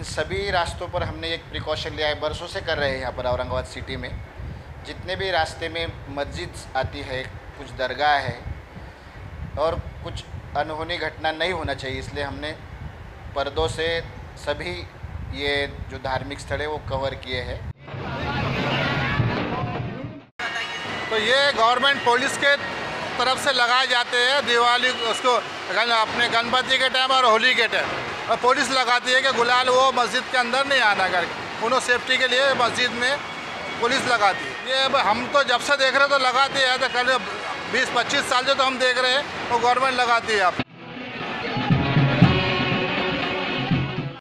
सभी रास्तों पर हमने एक प्रिकॉशन लिया है, बरसों से कर रहे हैं यहाँ पर औरंगाबाद सिटी में। जितने भी रास्ते में मस्जिद आती है, कुछ दरगाह है और कुछ अनहोनी घटना नहीं होना चाहिए, इसलिए हमने पर्दों से सभी ये जो धार्मिक स्थल है वो कवर किए हैं। तो ये गवर्नमेंट पुलिस के तरफ से लगाए जाते हैं दिवाली उसको अपने गणपति के टाइम और होली के टाइम, और पुलिस लगाती है कि गुलाल वो मस्जिद के अंदर नहीं आना करके, उन्होंने सेफ्टी के लिए मस्जिद में पुलिस लगाती है। ये अब हम तो जब से देख रहे तो लगाती है, तो कल 20-25 साल से तो हम देख रहे हैं वो गवर्नमेंट लगाती है। आप